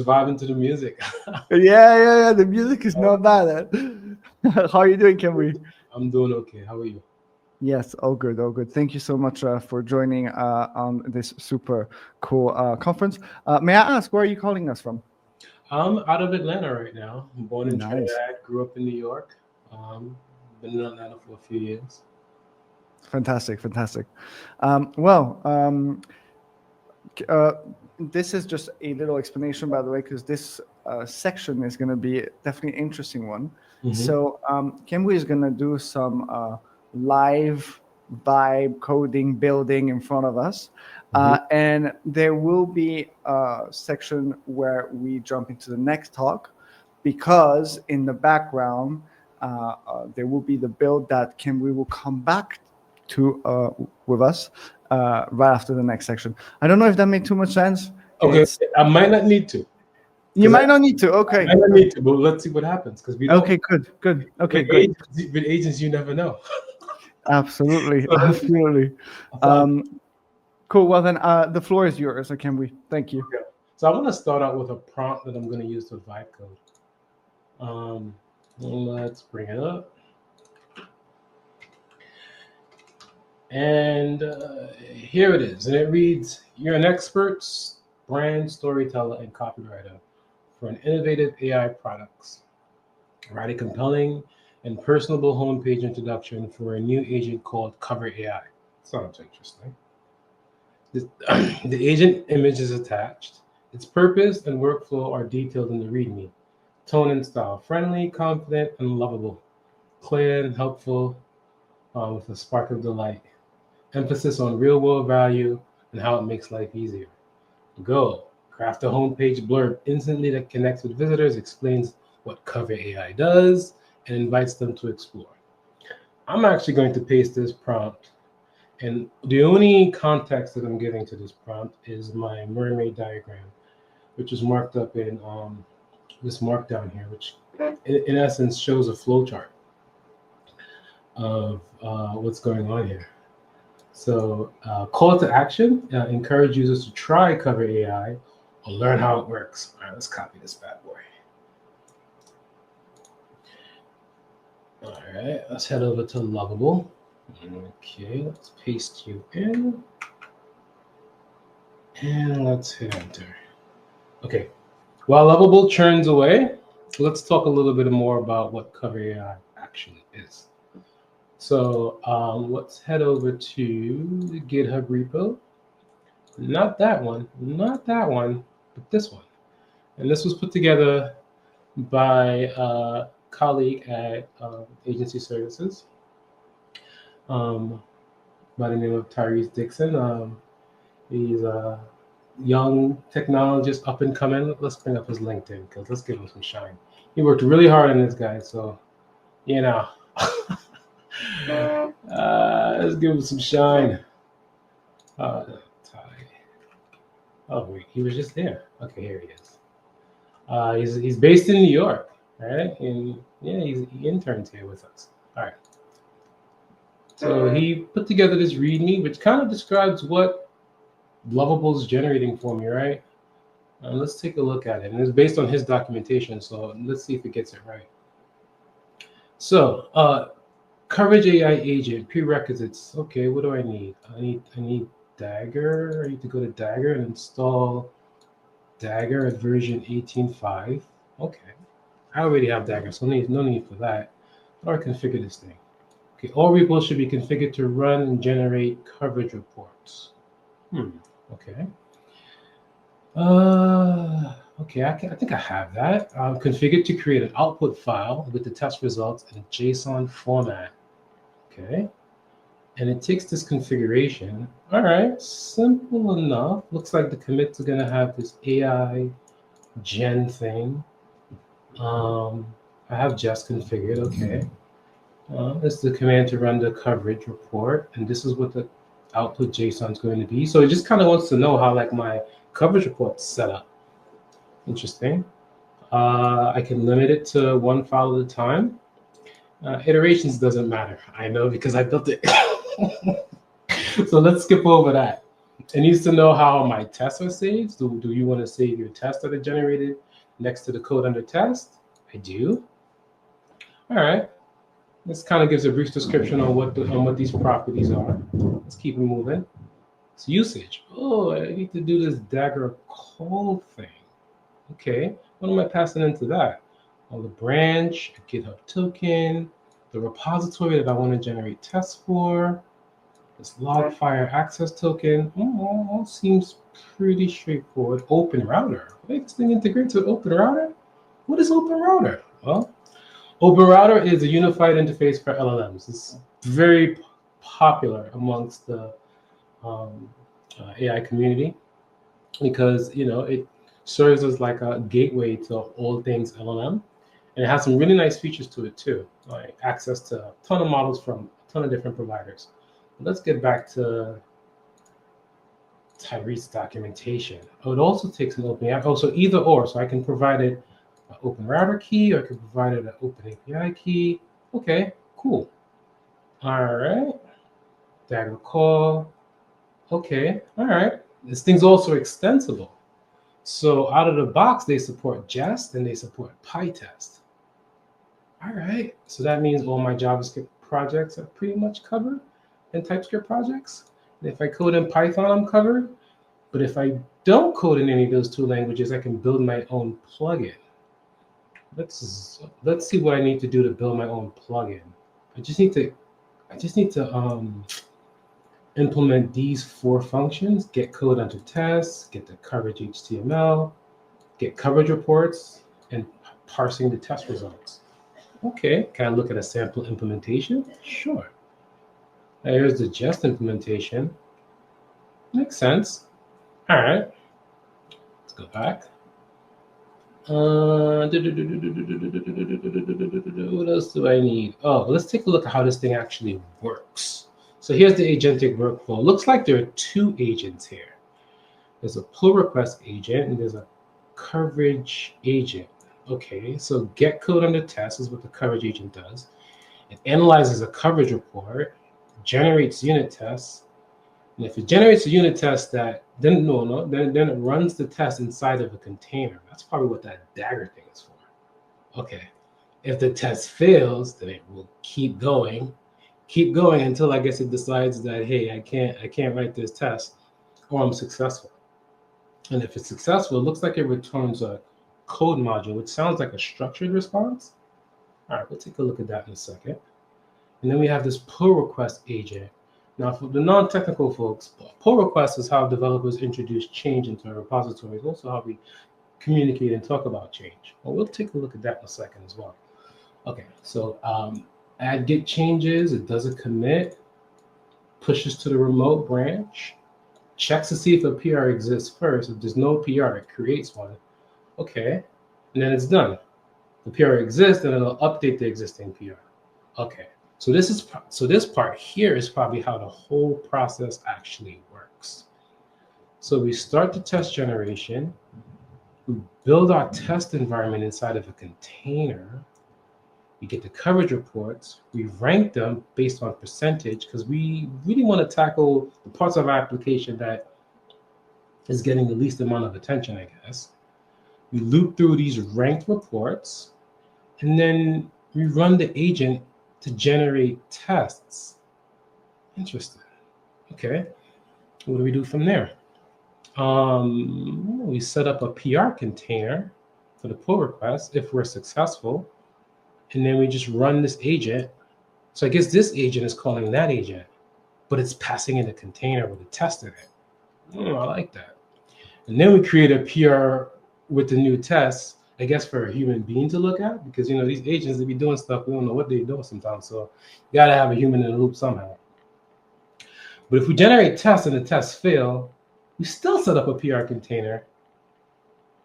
vibing to the music. Yeah. The music is not bad. How are you doing, Kambui? I'm doing okay. How are you? Yes, all good, all good. Thank you so much for joining on this super cool conference. May I ask, where are you calling us from? I'm out of Atlanta right now. I'm born in Nice. Trinidad, grew up in New York. Um, been in Atlanta for a few years. Fantastic, fantastic. Well, uh, this is just a little explanation, by the way, because this section is going to be definitely an interesting one. Hmm. So, Kembu is going to do some live vibe coding building in front of us. Hmm. And there will be a section where we jump into the next talk because in the background, there will be the build that Kembu will come back to with us right after the next section. I don't know if that made too much sense. Okay, It's I might not need to, You because might not need to. I Okay. might not need to, but let's see what happens because we don't. Okay. Good. Good. Okay. With Great. agents, with agents, you never know. Absolutely. So Absolutely. I thought, Um, cool. Well, then the floor is yours. So can we? Thank you. okay. So I want to start out with a prompt that I'm going to use to vibe code. Um, let's bring it up. And here it is. And it reads, you're an expert brand storyteller and copywriter for an innovative AI products. Write a compelling and personable homepage introduction for a new agent called Cover AI. Sounds interesting. The, the agent image is attached. Its purpose and workflow are detailed in the README. Tone and style, friendly, confident, and lovable. Clear and helpful with a spark of delight. Emphasis on real world value and how it makes life easier. Go. Craft a homepage blurb instantly that connects with visitors, explains what Cover AI does, and invites them to explore. I'm actually going to paste this prompt, and the only context that I'm giving to this prompt is my mermaid diagram, which is marked up in this markdown here, which in essence shows a flowchart of what's going on here. So, call to action, encourage users to try Cover AI or learn how it works. All right, let's copy this bad boy. All right, let's head over to Lovable. Okay, let's paste you in. And let's hit enter. Okay, while Lovable churns away, let's talk a little bit more about what Cover AI actually is. So let's head over to the GitHub repo. Not that one, but this one. And this was put together by a colleague at Agency Services by the name of Tyrese Dixon. He's a young technologist, up and coming. Let's bring up his LinkedIn because let's give him some shine. He worked really hard on this guy, so you know. Let's give him some shine. Ty. Oh wait, he was just there. Okay, here he is. He's based in New York, right? And yeah, he interns here with us. All right. So he put together this README, which kind of describes what Lovable's generating for me, right? Let's take a look at it. And it's based on his documentation, so let's see if it gets it right. So, Coverage AI agent prerequisites. Okay, what do I need? I need Dagger. I need to go to Dagger and install Dagger at version 18.5. Okay, I already have Dagger, so no need for that. How do I configure this thing? Okay, all repos should be configured to run and generate coverage reports. Okay. Okay, I think I have that. Configured to create an output file with the test results in JSON format. Okay. And it takes this configuration. All right, simple enough. Looks like the commits are going to have this AI gen thing. I have just configured. Okay. This is the command to run the coverage report, and this is what the output JSON is going to be. So it just kind of wants to know how like my coverage report's set up. Interesting. I can limit it to one file at a time. Iterations doesn't matter. I know because I built it. So let's skip over that. It needs to know how my tests are saved. Do you want to save your tests that are generated next to the code under test? I do. All right. This kind of gives a brief description on what these properties are. Let's keep it moving. It's usage. Oh, I need to do this Dagger call thing. Okay, what am I passing into that? Well, the branch, a GitHub token, the repository that I want to generate tests for, this logfire access token. All seems pretty straightforward. Open router. Wait, this thing integrates with Open Router? What is Open Router? Well, Open Router is a unified interface for LLMs. It's very popular amongst the AI community because it serves as like a gateway to all things LLM, and it has some really nice features to it too, like access to a ton of models from a ton of different providers. But let's get back to Tyrese's documentation. Oh, it also takes an open API. Oh, so either or. So I can provide it an open router key, or I can provide it an open API key. Okay, cool. All right. Dagger call. Okay, all right. This thing's also extensible. So out of the box, they support Jest and they support PyTest. All right. So that means all my JavaScript projects are pretty much covered, and TypeScript projects. And if I code in Python, I'm covered. But if I don't code in any of those two languages, I can build my own plugin. Let's see what I need to do to build my own plugin. I just need to implement these 4 functions: get code under tests, get the coverage HTML, get coverage reports, and parsing the test results. Okay, can I look at a sample implementation? Sure. Here's the Jest implementation. Makes sense. All right, let's go back. What else do I need? Oh, let's take a look at how this thing actually works. So here's the agentic workflow. Looks like there are 2 agents here. There's a pull request agent and there's a coverage agent. Okay, so get code under test is what the coverage agent does. It analyzes a coverage report, generates unit tests, and if it generates a unit test then it runs the test inside of a container. That's probably what that Dagger thing is for. Okay, if the test fails, then it will keep going until I guess it decides that, hey, I can't write this test, or I'm successful. And if it's successful, it looks like it returns a code module, which sounds like a structured response. All right, we'll take a look at that in a second. And then we have this pull request agent. Now, for the non-technical folks, pull request is how developers introduce change into a repository. It's also how we communicate and talk about change. Well, we'll take a look at that in a second as well. Okay, so add git changes. It does a commit, pushes to the remote branch, checks to see if a PR exists first. If there's no PR, it creates one. Okay, and then it's done. The PR exists, and it'll update the existing PR. Okay, so this part here is probably how the whole process actually works. So we start the test generation. We build our test environment inside of a container. We get the coverage reports. We rank them based on percentage because we really want to tackle the parts of our application that is getting the least amount of attention, I guess. We loop through these ranked reports, and then we run the agent to generate tests. Interesting. Okay. What do we do from there? We set up a PR container for the pull request if we're successful. And then we just run this agent. So I guess this agent is calling that agent, but it's passing in a container with a test in it. I like that. And then we create a PR with the new tests, I guess for a human being to look at, because these agents, they be doing stuff, we don't know what they're doing sometimes. So you gotta have a human in the loop somehow. But if we generate tests and the tests fail, we still set up a PR container,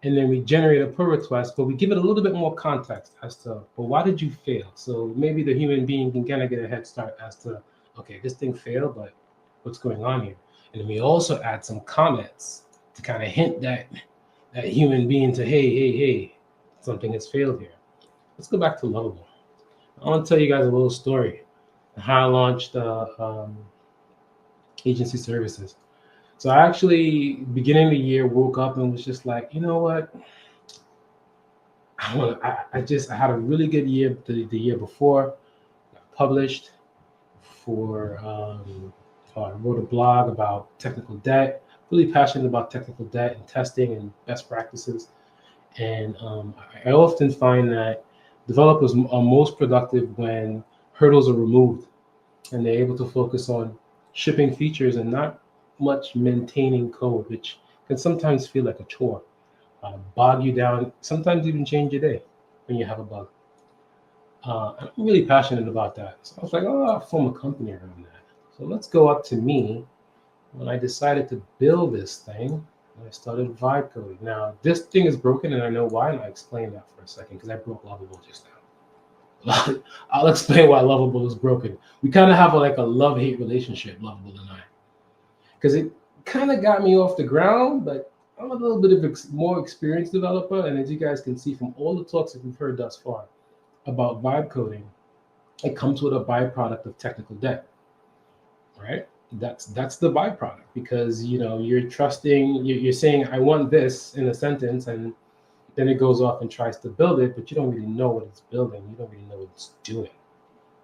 and then we generate a pull request, but we give it a little bit more context as to, well, why did you fail? So maybe the human being can kind of get a head start as to, okay, this thing failed, but what's going on here? And then we also add some comments to kind of hint that human being to, hey, something has failed here. Let's go back to Lovable. I want to tell you guys a little story how I launched agency services. So I actually, beginning of the year, woke up and was just like, you know what? I had a really good year the year before. I published for, I wrote a blog about technical debt, really passionate about technical debt and testing and best practices. And I often find that developers are most productive when hurdles are removed and they're able to focus on shipping features and not much maintaining code, which can sometimes feel like a chore, bog you down, sometimes even change your day when you have a bug. I'm really passionate about that. So I was like, oh, I'll form a company around that. So let's go up to me when I decided to build this thing. I started vibe coding. Now, this thing is broken, and I know why, and I'll explain that for a second because I broke Lovable just now. I'll explain why Lovable is broken. We kind of have like a love-hate relationship, Lovable and I, because it kind of got me off the ground, but I'm a little bit of more experienced developer, and as you guys can see from all the talks that we've heard thus far about vibe coding, it comes with a byproduct of technical debt, right? That's the byproduct because you're trusting, you're saying I want this in a sentence, and then it goes off and tries to build it, but you don't really know what it's building. You don't really know what it's doing.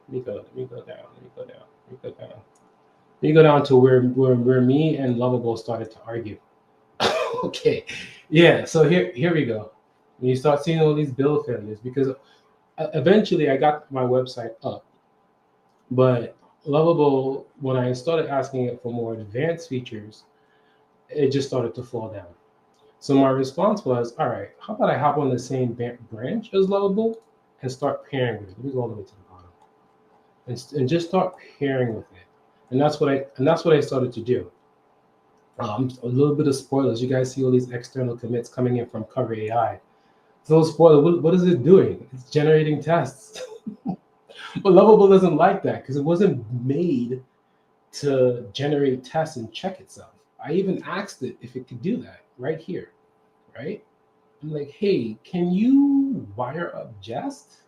Let me go down. Let me go down. Let me go down. Let me go down to where me and Lovable started to argue. Okay, yeah. So here we go. When you start seeing all these build failures, because eventually I got my website up, but Lovable, when I started asking it for more advanced features, it just started to fall down. So my response was, all right, how about I hop on the same branch as Lovable and start pairing with it? Let me go all the way to the bottom and just start pairing with it. And that's what I started to do. A little bit of spoilers. You guys see all these external commits coming in from Cover AI. So spoiler, what is it doing? It's generating tests. But Lovable doesn't like that because it wasn't made to generate tests and check itself. I even asked it if it could do that right here, right? I'm like, hey, can you wire up Jest?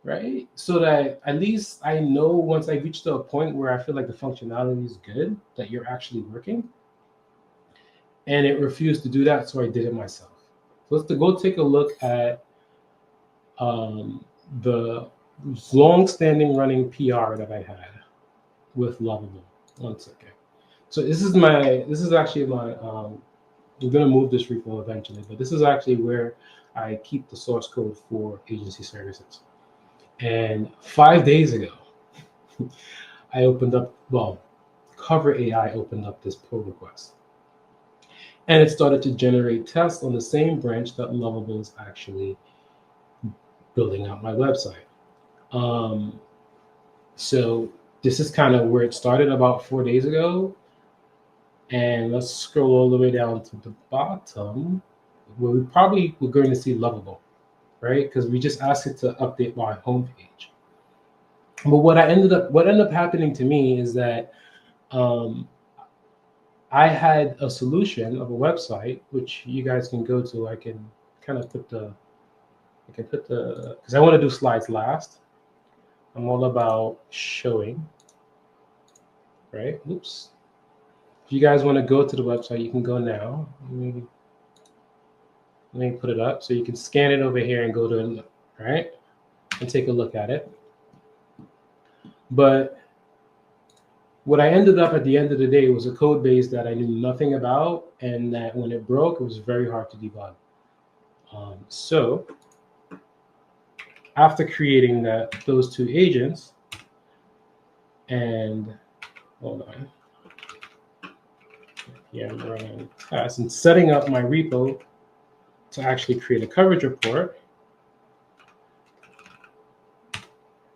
Right? So that at least I know once I reach to a point where I feel like the functionality is good, that you're actually working. And it refused to do that, so I did it myself. So let's go take a look at the long-standing running PR that I had with Lovable. One second. So this is actually my we're gonna move this repo eventually, but this is actually where I keep the source code for agency services. And 5 days ago, I opened up, Cover AI opened up this pull request. And it started to generate tests on the same branch that Lovable is actually building out my website. So this is kind of where it started about 4 days ago. And let's scroll all the way down to the bottom where we're going to see Lovable, right? Because we just asked it to update my homepage. But what ended up happening to me is that I had a solution of a website which you guys can go to. I can kind of because I want to do slides last. I'm all about showing, right? Oops. If you guys want to go to the website, you can go now. Let me put it up so you can scan it over here and go to, right, and take a look at it. But what I ended up at the end of the day was a code base that I knew nothing about, and that when it broke, it was very hard to debug. So after creating those two agents, and hold on, yeah, I'm running tests and setting up my repo to actually create a coverage report,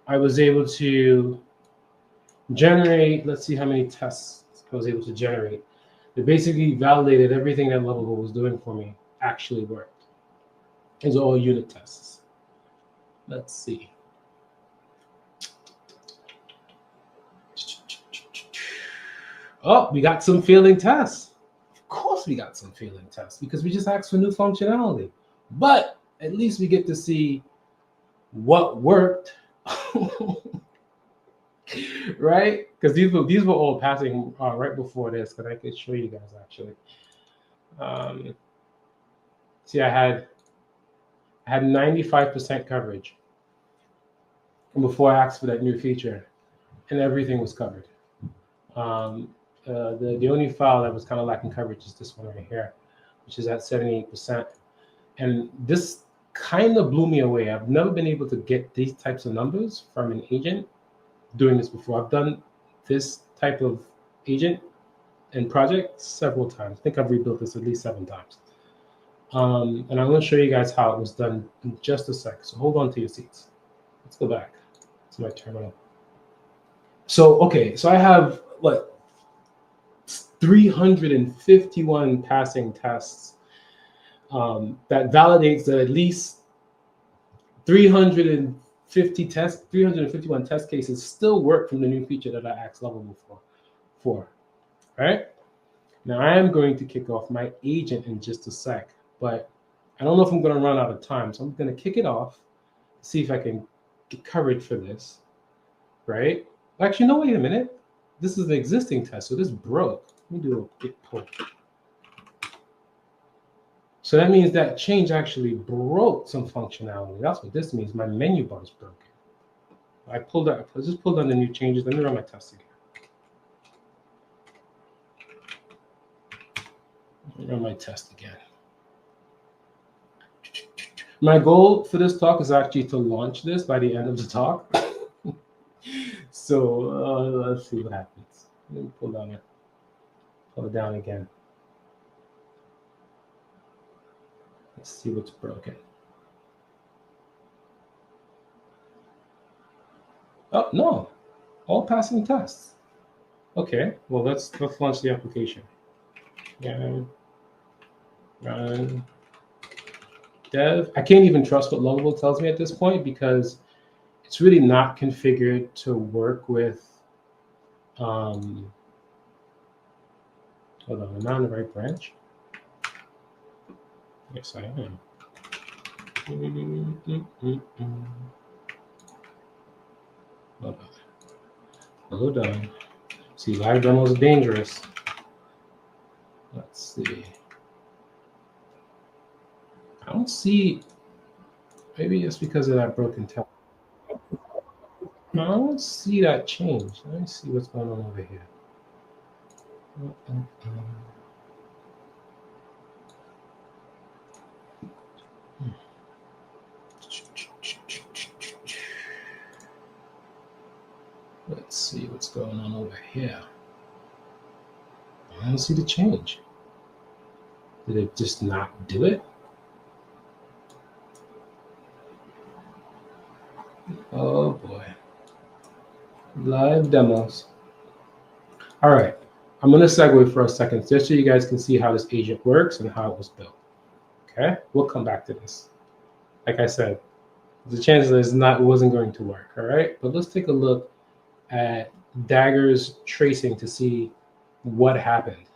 I was able to generate, let's see how many tests I was able to generate. It basically validated everything that Lovable was doing for me actually worked. These are all unit tests. Let's see. Oh, we got some failing tests. Of course we got some failing tests because we just asked for new functionality. But at least we get to see what worked right? Because these were all passing right before this, because I could show you guys actually. See, I had 95% coverage before I asked for that new feature, and everything was covered. The only file that was kind of lacking coverage is this one right here, which is at 78%. And this kind of blew me away. I've never been able to get these types of numbers from an agent doing this before. I've done this type of agent and project several times. I think I've rebuilt this at least 7 times. And I'm going to show you guys how it was done in just a sec. So hold on to your seats. Let's go back to my terminal. So, okay, so I have what, 351 passing tests that validates that at least 351 test cases still work from the new feature that I asked Lovable for. Right? Now I am going to kick off my agent in just a sec, but I don't know if I'm going to run out of time. So I'm going to kick it off, see if I can get coverage for this, right? Actually, no, wait a minute. This is the existing test, so this broke. Let me do a quick pull. So that means that change actually broke some functionality. That's what this means. My menu bar is broken. I just pulled on the new changes. Let me run my test again. Run my test again. My goal for this talk is actually to launch this by the end of the talk. So let's see what happens. Let me pull it down again. Let's see what's broken. Oh no, all passing tests. Okay, well let's launch the application. Run dev. I can't even trust what Lovable tells me at this point because it's really not configured to work with. Hold on, am I on the right branch? Yes, I am. Hold on. See, live demos are dangerous. Let's see. I don't see. Maybe it's because of that broken test. I don't see that change. Let me see what's going on over here. Let's see what's going on over here. I don't see the change. Did it just not do it? Oh boy. Live demos. All right. I'm going to segue for a second just so you guys can see how this agent works and how it was built. Okay? We'll come back to this. Like I said, the chances it wasn't going to work. All right? But let's take a look at Dagger's tracing to see what happened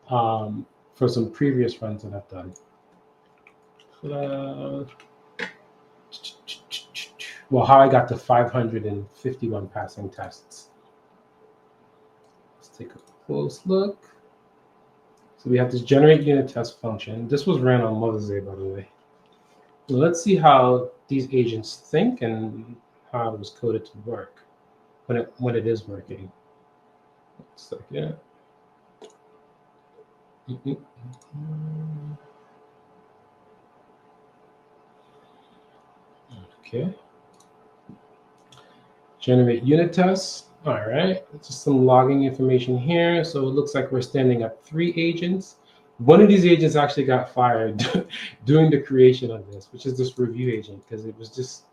for some previous runs that I've done. Well, how I got to 551 passing tests. Let's take a close look. So we have this generate unit test function. This was ran on Mother's Day, by the way. So let's see how these agents think and how it was coded to work when it is working. Looks like, yeah. Okay. Generate unit tests. All right, just some logging information here. So it looks like we're standing up 3 agents. One of these agents actually got fired during the creation of this, which is this review agent, because it was just,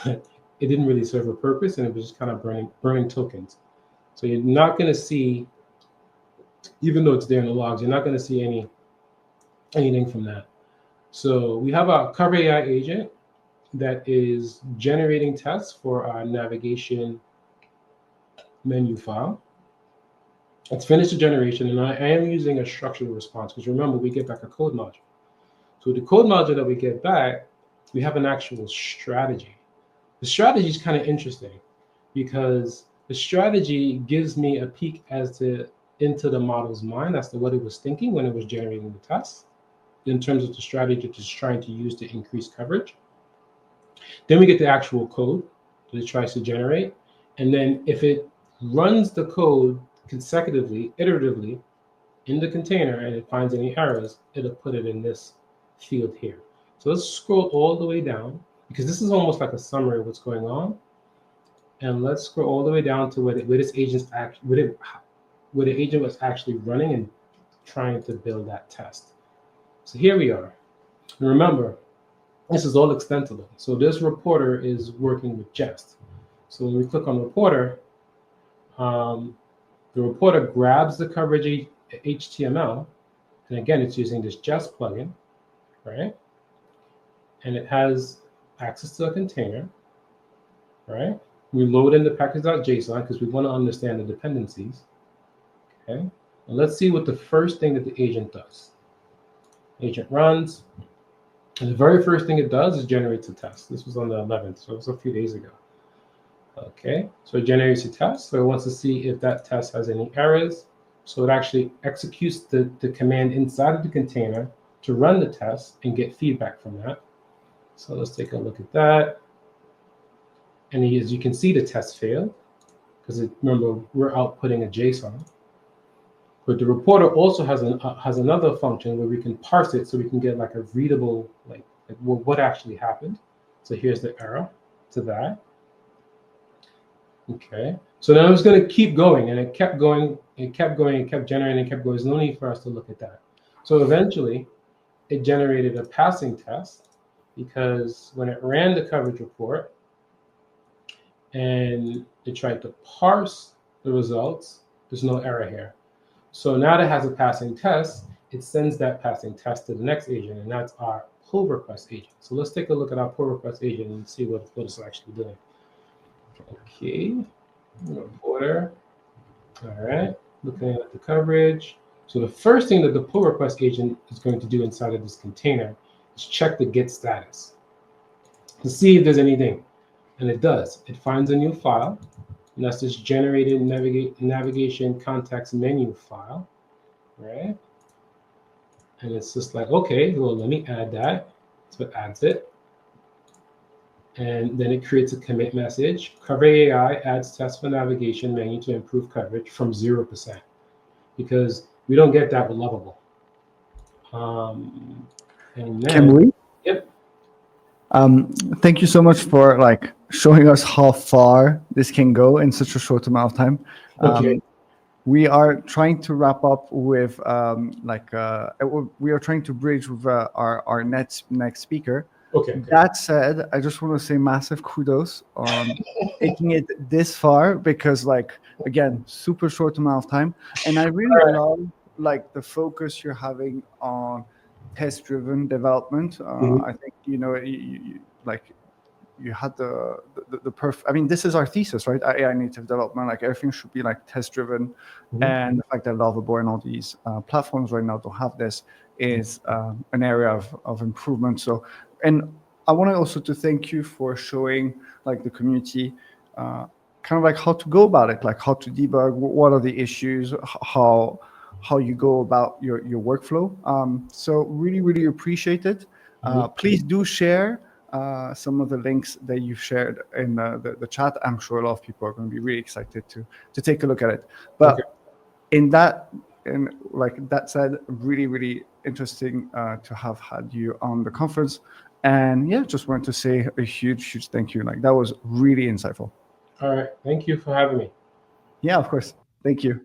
it didn't really serve a purpose and it was just kind of burning tokens. So you're not going to see, even though it's there in the logs, you're not going to see anything from that. So we have a Cover AI agent that is generating tests for our navigation menu file. It's finished the generation, and I am using a structured response because remember, we get back a code module. So the code module that we get back, we have an actual strategy. The strategy is kind of interesting because The strategy gives me a peek as to into the model's mind as to what it was thinking when it was generating the test in terms of the strategy it's trying to use to increase coverage. Then we get the actual code that it tries to generate. And then if it runs the code consecutively, iteratively in the container and it finds any errors, it'll put it in this field here. So let's scroll all the way down because this is almost like a summary of what's going on. And let's scroll all the way down to where this agent's where the agent was actually running and trying to build that test. So here we are. And remember, this is all extensible. So this reporter is working with Jest. So when we click on reporter, the reporter grabs the coverage HTML, and again, it's using this Jest plugin, right? And it has access to a container, right? We load in the package.json because we want to understand the dependencies, okay? And let's see what the first thing that the agent does. Agent runs, and the very first thing it does is generates a test. This was on the 11th, so it was a few days ago. Okay, so it generates a test. So it wants to see if that test has any errors. So it actually executes the command inside of the container to run the test and get feedback from that. So let's take a look at that. And as you can see, the test failed because remember, we're outputting a JSON. But the reporter also has another function where we can parse it so we can get like a readable, like what actually happened. So here's the error to that. Okay, so then I was going to keep going, and it kept going, it kept going, it kept generating, it kept going. There's no need for us to look at that. So eventually, it generated a passing test because when it ran the coverage report and it tried to parse the results, there's no error here. So now that it has a passing test, it sends that passing test to the next agent, and that's our pull request agent. So let's take a look at our pull request agent and see what it's actually doing. Okay, reporter. All right, looking at the coverage. So the first thing that the pull request agent is going to do inside of this container is check the get status to see if there's anything. And it does. It finds a new file, and that's this generated navigation context menu file, right? And it's just like, okay, well, let me add that. So it adds it. And then it creates a commit message. Cover AI adds test for navigation menu to improve coverage from 0%, because we don't get that with Lovable. And then, Can we? Yep. Thank you so much for like showing us how far this can go in such a short amount of time. Okay. We are trying to wrap up with we are trying to bridge with our next speaker. Okay. That said, I just want to say massive kudos on taking it this far, because like, again, super short amount of time. And I really love like the focus you're having on test-driven development. I think, you you had the perfect, I mean, this is our thesis, right? AI native development, like everything should be like test-driven. And the fact that Lovable and all these platforms right now don't have this is an area of improvement. So, and I wanted also to thank you for showing like the community kind of like how to go about it, like how to debug, what are the issues, how you go about your workflow. So really, really appreciate it. Please do share some of the links that you've shared in the chat. I'm sure a lot of people are going to be really excited to take a look at it. But in that, and like that said, really, really interesting to have had you on the conference. And yeah, just wanted to say a huge thank you. Like that was really insightful. All right. Thank you for having me. Yeah, of course. Thank you.